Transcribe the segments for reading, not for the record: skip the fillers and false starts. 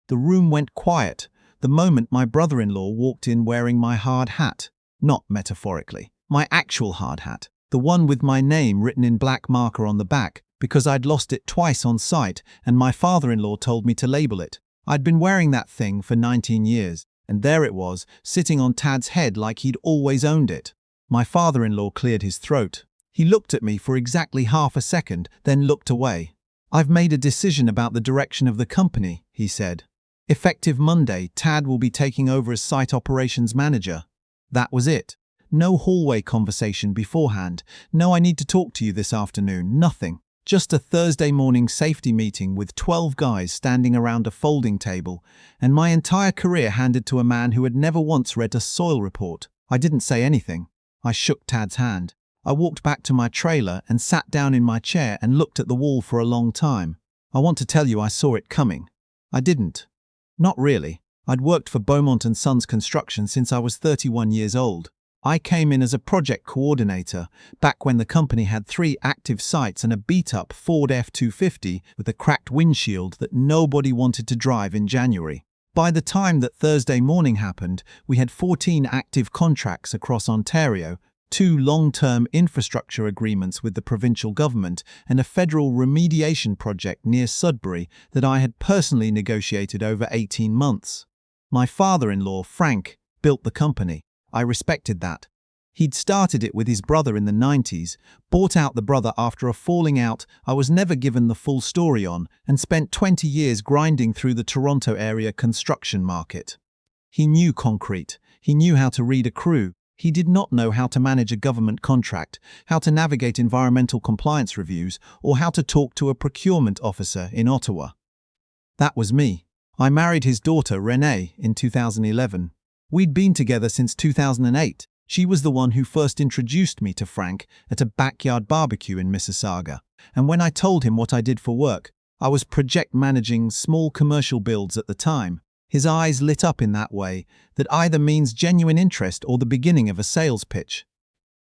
The room went quiet the moment my brother-in-law walked in wearing my hard hat. Not metaphorically, my actual hard hat. The one with my name written in black marker on the back, because I'd lost it twice on site and my father-in-law told me to label it. I'd been wearing that thing for 19 years, and there it was, sitting on Tad's head like he'd always owned it. My father-in-law cleared his throat. He looked at me for exactly half a second, then looked away. "I've made a decision about the direction of the company," he said. "Effective Monday, Tad will be taking over as site operations manager." That was it. No hallway conversation beforehand. No, "I need to talk to you this afternoon." Nothing. Just a Thursday morning safety meeting with 12 guys standing around a folding table, and my entire career handed to a man who had never once read a soil report. I didn't say anything. I shook Tad's hand. I walked back to my trailer and sat down in my chair and looked at the wall for a long time. I want to tell you I saw it coming. I didn't. Not really. I'd worked for Beaumont and Sons Construction since I was 31 years old. I came in as a project coordinator, back when the company had 3 active sites and a beat-up Ford F-250 with a cracked windshield that nobody wanted to drive in January. By the time that Thursday morning happened, we had 14 active contracts across Ontario, 2 long-term infrastructure agreements with the provincial government, and a federal remediation project near Sudbury that I had personally negotiated over 18 months. My father-in-law, Frank, built the company. I respected that. He'd started it with his brother in the 90s, bought out the brother after a falling out I was never given the full story on, and spent 20 years grinding through the Toronto area construction market. He knew concrete. He knew how to read a crew. He did not know how to manage a government contract, how to navigate environmental compliance reviews, or how to talk to a procurement officer in Ottawa. That was me. I married his daughter, Renee, in 2011. We'd been together since 2008. She was the one who first introduced me to Frank at a backyard barbecue in Mississauga. And when I told him what I did for work, I was project managing small commercial builds at the time. His eyes lit up in that way that either means genuine interest or the beginning of a sales pitch.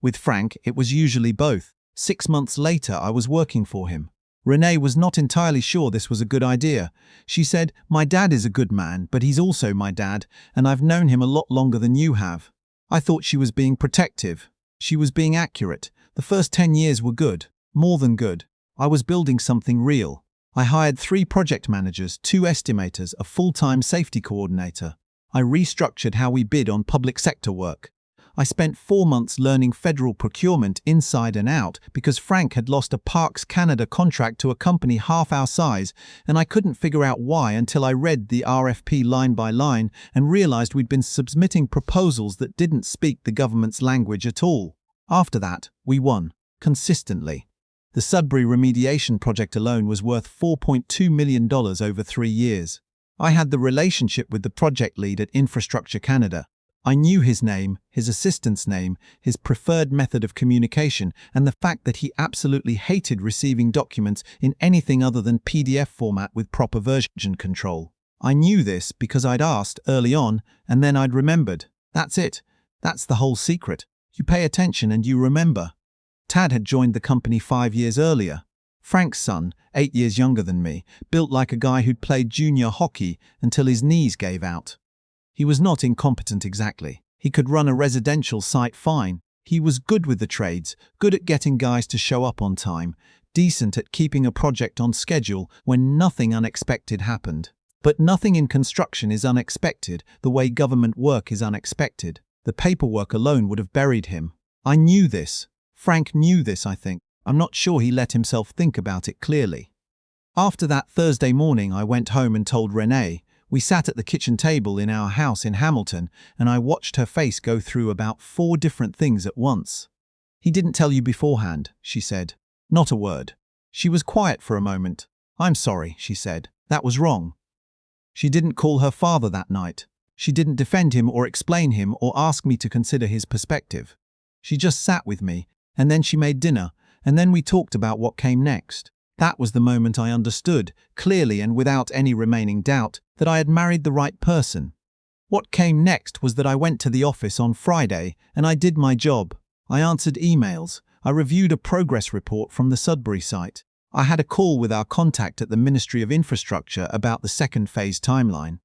With Frank, it was usually both. 6 months later, I was working for him. Renee was not entirely sure this was a good idea. She said, "My dad is a good man, but he's also my dad, and I've known him a lot longer than you have." I thought she was being protective. She was being accurate. The first 10 years were good, more than good. I was building something real. I hired 3 project managers, 2 estimators, a full-time safety coordinator. I restructured how we bid on public sector work. I spent 4 months learning federal procurement inside and out because Frank had lost a Parks Canada contract to a company half our size, and I couldn't figure out why until I read the RFP line by line and realized we'd been submitting proposals that didn't speak the government's language at all. After that, we won. Consistently. The Sudbury remediation project alone was worth $4.2 million over 3 years. I had the relationship with the project lead at Infrastructure Canada. I knew his name, his assistant's name, his preferred method of communication, and the fact that he absolutely hated receiving documents in anything other than PDF format with proper version control. I knew this because I'd asked early on, and then I'd remembered. That's it. That's the whole secret. You pay attention and you remember. Tad had joined the company 5 years earlier. Frank's son, 8 years younger than me, built like a guy who'd played junior hockey until his knees gave out. He was not incompetent exactly. He could run a residential site fine. He was good with the trades, good at getting guys to show up on time, decent at keeping a project on schedule when nothing unexpected happened. But nothing in construction is unexpected the way government work is unexpected. The paperwork alone would have buried him. I knew this. Frank knew this, I think. I'm not sure he let himself think about it clearly. After that Thursday morning, I went home and told Renee. We sat at the kitchen table in our house in Hamilton, and I watched her face go through about 4 different things at once. "He didn't tell you beforehand," she said. "Not a word." She was quiet for a moment. "I'm sorry," she said. "That was wrong." She didn't call her father that night. She didn't defend him or explain him or ask me to consider his perspective. She just sat with me, and then she made dinner, and then we talked about what came next. That was the moment I understood, clearly and without any remaining doubt, that I had married the right person. What came next was that I went to the office on Friday and I did my job. I answered emails. I reviewed a progress report from the Sudbury site. I had a call with our contact at the Ministry of Infrastructure about the second phase timeline.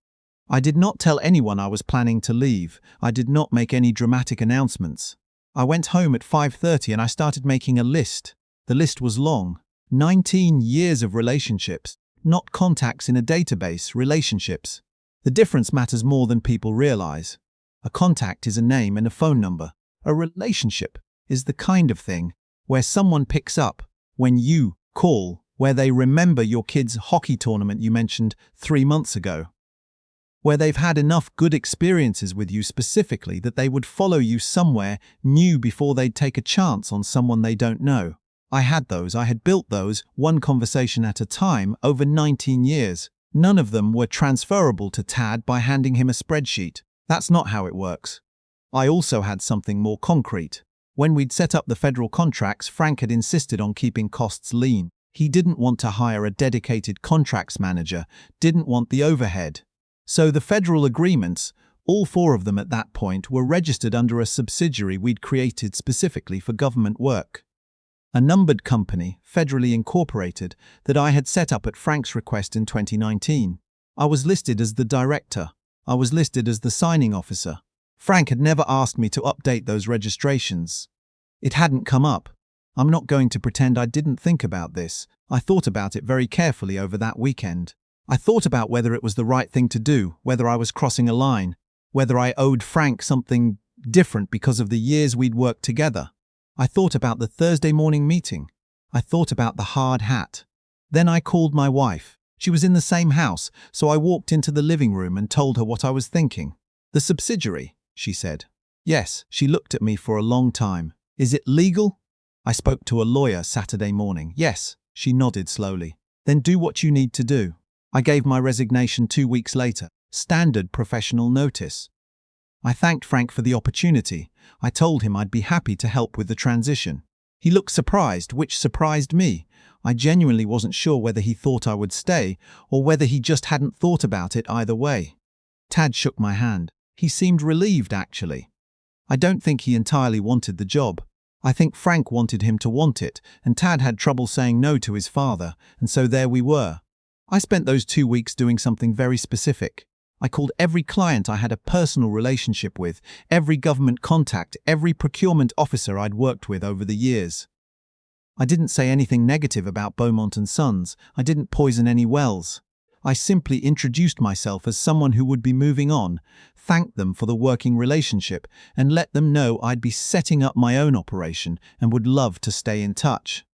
I did not tell anyone I was planning to leave. I did not make any dramatic announcements. I went home at 5:30 and I started making a list. The list was long. 19 years of relationships, not contacts in a database, relationships. The difference matters more than people realize. A contact is a name and a phone number. A relationship is the kind of thing where someone picks up when you call, where they remember your kid's hockey tournament you mentioned 3 months ago, where they've had enough good experiences with you specifically that they would follow you somewhere new before they'd take a chance on someone they don't know. I had those. I had built those, one conversation at a time, over 19 years. None of them were transferable to Tad by handing him a spreadsheet. That's not how it works. I also had something more concrete. When we'd set up the federal contracts, Frank had insisted on keeping costs lean. He didn't want to hire a dedicated contracts manager, didn't want the overhead. So the federal agreements, all 4 of them at that point, were registered under a subsidiary we'd created specifically for government work. A numbered company, federally incorporated, that I had set up at Frank's request in 2019. I was listed as the director. I was listed as the signing officer. Frank had never asked me to update those registrations. It hadn't come up. I'm not going to pretend I didn't think about this. I thought about it very carefully over that weekend. I thought about whether it was the right thing to do, whether I was crossing a line, whether I owed Frank something different because of the years we'd worked together. I thought about the Thursday morning meeting. I thought about the hard hat. Then I called my wife. She was in the same house, so I walked into the living room and told her what I was thinking. "The subsidiary," she said. "Yes." She looked at me for a long time. "Is it legal?" I spoke to a lawyer Saturday morning. "Yes." She nodded slowly. "Then do what you need to do." I gave my resignation 2 weeks later. Standard professional notice. I thanked Frank for the opportunity. I told him I'd be happy to help with the transition. He looked surprised, which surprised me. I genuinely wasn't sure whether he thought I would stay or whether he just hadn't thought about it either way. Tad shook my hand. He seemed relieved, actually. I don't think he entirely wanted the job. I think Frank wanted him to want it, and Tad had trouble saying no to his father, and so there we were. I spent those 2 weeks doing something very specific. I called every client I had a personal relationship with, every government contact, every procurement officer I'd worked with over the years. I didn't say anything negative about Beaumont and Sons. I didn't poison any wells. I simply introduced myself as someone who would be moving on, thanked them for the working relationship, and let them know I'd be setting up my own operation and would love to stay in touch.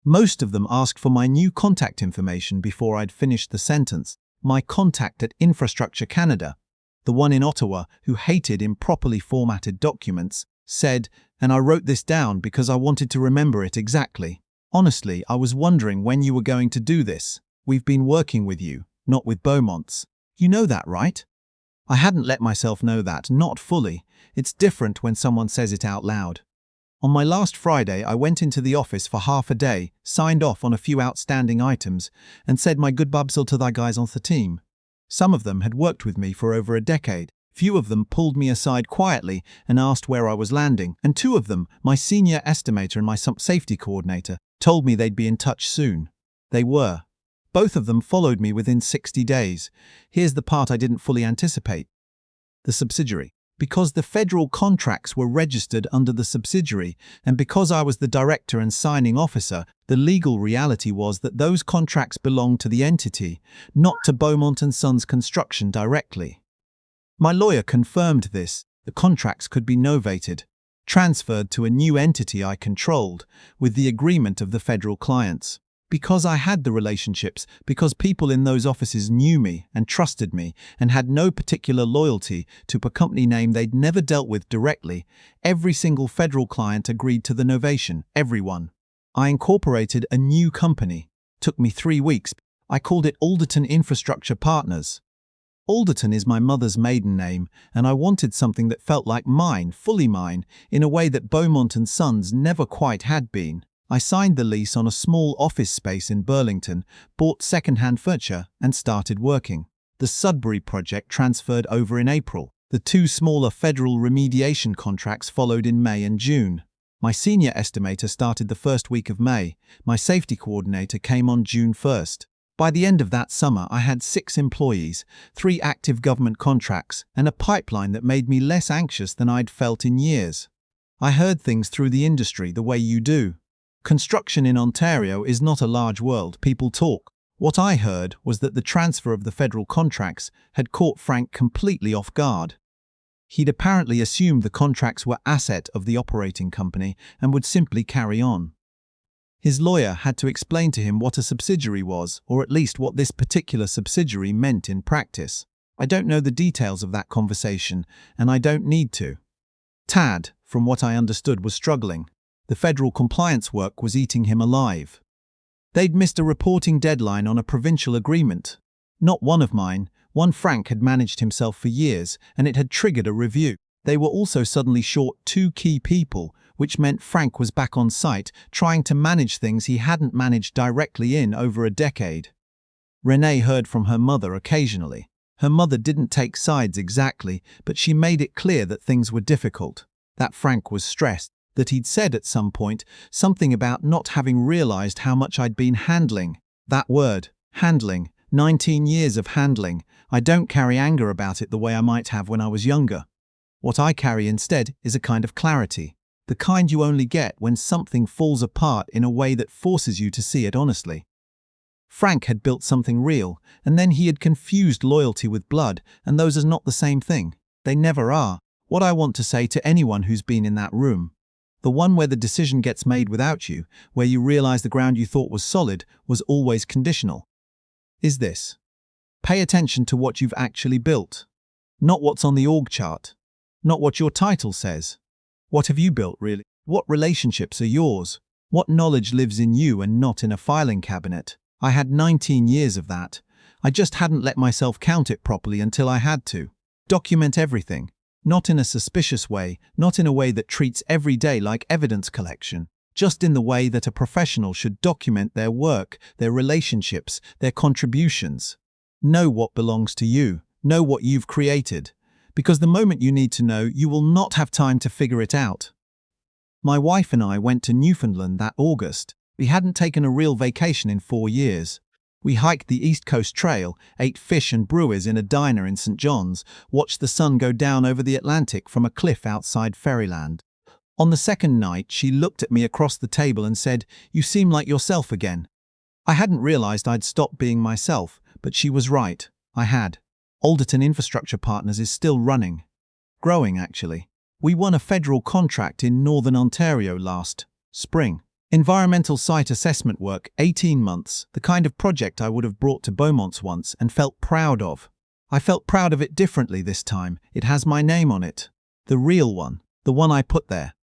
Most of them asked for my new contact information before I'd finished the sentence. My contact at Infrastructure Canada, the one in Ottawa who hated improperly formatted documents, said, and I wrote this down because I wanted to remember it exactly. "Honestly, I was wondering when you were going to do this. We've been working with you, not with Beaumont's. You know that, right?" I hadn't let myself know that, not fully. It's different when someone says it out loud. On my last Friday, I went into the office for half a day, signed off on a few outstanding items, and said my goodbabsel to the guys on the team. Some of them had worked with me for over a decade. Few of them pulled me aside quietly and asked where I was landing, and 2 of them, my senior estimator and my safety coordinator, told me they'd be in touch soon. They were. Both of them followed me within 60 days. Here's the part I didn't fully anticipate. The subsidiary. Because the federal contracts were registered under the subsidiary, and because I was the director and signing officer, the legal reality was that those contracts belonged to the entity, not to Beaumont and Sons Construction directly. My lawyer confirmed this. The contracts could be novated, transferred to a new entity I controlled, with the agreement of the federal clients. Because I had the relationships, because people in those offices knew me and trusted me and had no particular loyalty to a company name they'd never dealt with directly, every single federal client agreed to the novation, everyone. I incorporated a new company. Took me 3 weeks. I called it Alderton Infrastructure Partners. Alderton is my mother's maiden name, and I wanted something that felt like mine, fully mine, in a way that Beaumont and Sons never quite had been. I signed the lease on a small office space in Burlington, bought second-hand furniture, and started working. The Sudbury project transferred over in April. The 2 smaller federal remediation contracts followed in May and June. My senior estimator started the first week of May. My safety coordinator came on June 1st. By the end of that summer, I had 6 employees, 3 active government contracts, and a pipeline that made me less anxious than I'd felt in years. I heard things through the industry the way you do. Construction in Ontario is not a large world, people talk. What I heard was that the transfer of the federal contracts had caught Frank completely off guard. He'd apparently assumed the contracts were asset of the operating company and would simply carry on. His lawyer had to explain to him what a subsidiary was, or at least what this particular subsidiary meant in practice. I don't know the details of that conversation, and I don't need to. Tad, from what I understood, was struggling. The federal compliance work was eating him alive. They'd missed a reporting deadline on a provincial agreement. Not one of mine. One Frank had managed himself for years, and it had triggered a review. They were also suddenly short 2 key people, which meant Frank was back on site, trying to manage things he hadn't managed directly in over a decade. Renee heard from her mother occasionally. Her mother didn't take sides exactly, but she made it clear that things were difficult, that Frank was stressed, that he'd said at some point something about not having realized how much I'd been handling. That word, handling, 19 years of handling. I don't carry anger about it the way I might have when I was younger. What I carry instead is a kind of clarity, the kind you only get when something falls apart in a way that forces you to see it honestly. Frank had built something real, and then he had confused loyalty with blood, and those are not the same thing. They never are. What I want to say to anyone who's been in that room, the one where the decision gets made without you, where you realize the ground you thought was solid was always conditional, is this. Pay attention to what you've actually built. Not what's on the org chart. Not what your title says. What have you built, really? What relationships are yours? What knowledge lives in you and not in a filing cabinet? I had 19 years of that. I just hadn't let myself count it properly until I had to. Document everything. Not in a suspicious way, not in a way that treats every day like evidence collection, just in the way that a professional should document their work, their relationships, their contributions. Know what belongs to you. Know what you've created. Because the moment you need to know, you will not have time to figure it out. My wife and I went to Newfoundland that August. We hadn't taken a real vacation in 4 years. We hiked the East Coast Trail, ate fish and brewers in a diner in St. John's, watched the sun go down over the Atlantic from a cliff outside Ferryland. On the second night, she looked at me across the table and said, "You seem like yourself again." I hadn't realized I'd stopped being myself, but she was right. I had. Alderton Infrastructure Partners is still running. Growing, actually. We won a federal contract in Northern Ontario last spring. Environmental site assessment work, 18 months, the kind of project I would have brought to Beaumont's once and felt proud of. I felt proud of it differently this time. It has my name on it. The real one. The one I put there.